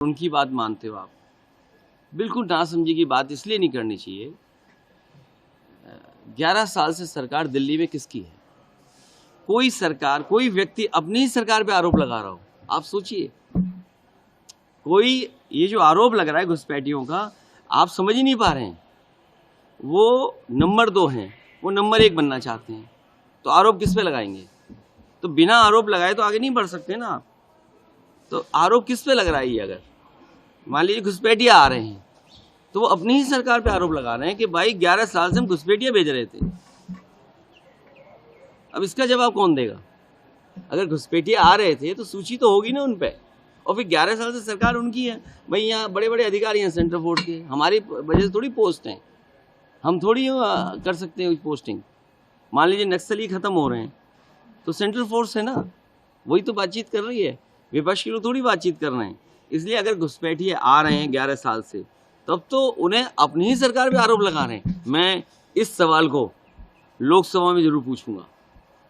उनकी बात मानते हो आप। बिल्कुल नासमझी की बात इसलिए नहीं करनी चाहिए। 11 साल से सरकार दिल्ली में किसकी है? कोई सरकार, कोई व्यक्ति अपनी ही सरकार पे आरोप लगा रहा हो। आप सोचिए, कोई ये जो आरोप लग रहा है घुसपैठियों का, आप समझ ही नहीं पा रहे हैं। वो नंबर 2 हैं, वो नंबर 1 बनना चाहते हैं, तो आरोप किस पे लगाएंगे? तो बिना आरोप लगाए तो आगे नहीं बढ़ सकते ना आप। तो आरोप किस पे लग रहा है? ये अगर मान लीजिए घुसपैठिया आ रहे हैं, तो वो अपनी ही सरकार पे आरोप लगा रहे हैं कि भाई 11 साल से हम घुसपैठिया भेज रहे थे। अब इसका जवाब कौन देगा? अगर घुसपैठिया आ रहे थे तो सूची तो होगी ना उन पे, और फिर 11 साल से सरकार उनकी है। भाई यहाँ बड़े बड़े अधिकारी हैं सेंट्रल फोर्स के, हमारी वजह से थोड़ी पोस्ट हैं, हम थोड़ी कर सकते हैं पोस्टिंग। मान लीजिए नक्सली खत्म हो रहे हैं तो सेंट्रल फोर्स है ना, वही तो बातचीत कर रही है, विपक्ष के लोग थोड़ी बातचीत कर रहे हैं। इसलिए अगर घुसपैठिए आ रहे हैं 11 साल से, तब तो उन्हें अपनी ही सरकार पे आरोप लगा रहे हैं। मैं इस सवाल को लोकसभा में जरूर पूछूंगा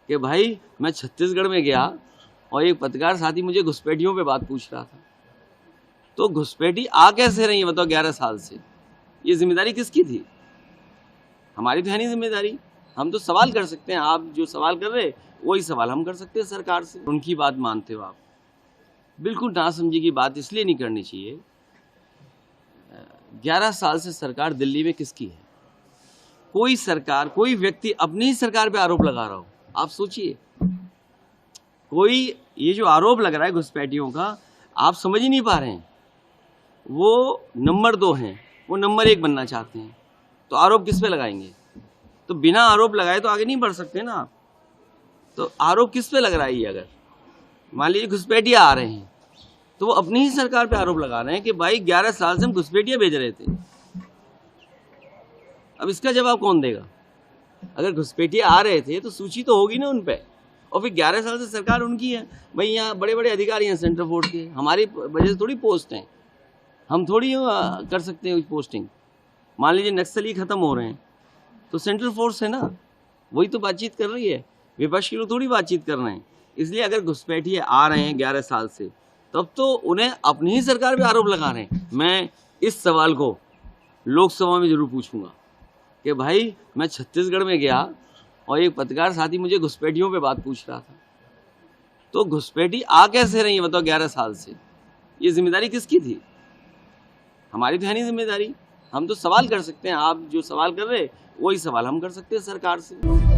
कि भाई मैं छत्तीसगढ़ में गया और एक पत्रकार साथी मुझे घुसपैठियों पे बात पूछ रहा था, तो घुसपैठी आ कैसे रही है बताओ 11 साल से? ये जिम्मेदारी किसकी थी? हमारी तो है नहीं जिम्मेदारी। हम तो सवाल कर सकते हैं, आप जो सवाल कर रहे वही सवाल हम कर सकते हैं सरकार से। उनकी बात मानते हो आप। बिल्कुल नासमझी की बात इसलिए नहीं करनी चाहिए। 11 साल से सरकार दिल्ली में किसकी है? कोई सरकार, कोई व्यक्ति अपनी ही सरकार पे आरोप लगा रहा हो। आप सोचिए, कोई ये जो आरोप लग रहा है घुसपैठियों का, आप समझ ही नहीं पा रहे हैं। वो नंबर 2 हैं, वो नंबर 1 बनना चाहते हैं, तो आरोप किस पे लगाएंगे? तो बिना आरोप लगाए तो आगे नहीं बढ़ सकते ना आप। तो आरोप किस पे लग रहा है? ये अगर मान लीजिए घुसपैठिया आ रहे हैं, तो वो अपनी ही सरकार पे आरोप लगा रहे हैं कि भाई 11 साल से हम घुसपैठिया भेज रहे थे। अब इसका जवाब कौन देगा? अगर घुसपैठिया आ रहे थे तो सूची तो होगी ना उन पे, और फिर 11 साल से सरकार उनकी है। भाई यहाँ बड़े बड़े अधिकारी हैं सेंट्रल फोर्स के, हमारी वजह से थोड़ी पोस्ट हैं, हम थोड़ी कर सकते हैं पोस्टिंग। मान लीजिए नक्सली खत्म हो रहे हैं तो सेंट्रल फोर्स है ना, वही तो बातचीत कर रही है, विपक्ष के लोग थोड़ी बातचीत कर रहे हैं। इसलिए अगर घुसपैठिए आ रहे हैं 11 साल से, तब तो उन्हें अपनी ही सरकार पे आरोप लगा रहे हैं। मैं इस सवाल को लोकसभा में जरूर पूछूंगा कि भाई मैं छत्तीसगढ़ में गया और एक पत्रकार साथी मुझे घुसपैठियों पे बात पूछ रहा था, तो घुसपैठी आ कैसे रही है बताओ 11 साल से? ये जिम्मेदारी किसकी थी? हमारी तो है नहीं जिम्मेदारी। हम तो सवाल कर सकते हैं, आप जो सवाल कर रहे वही सवाल हम कर सकते हैं सरकार से।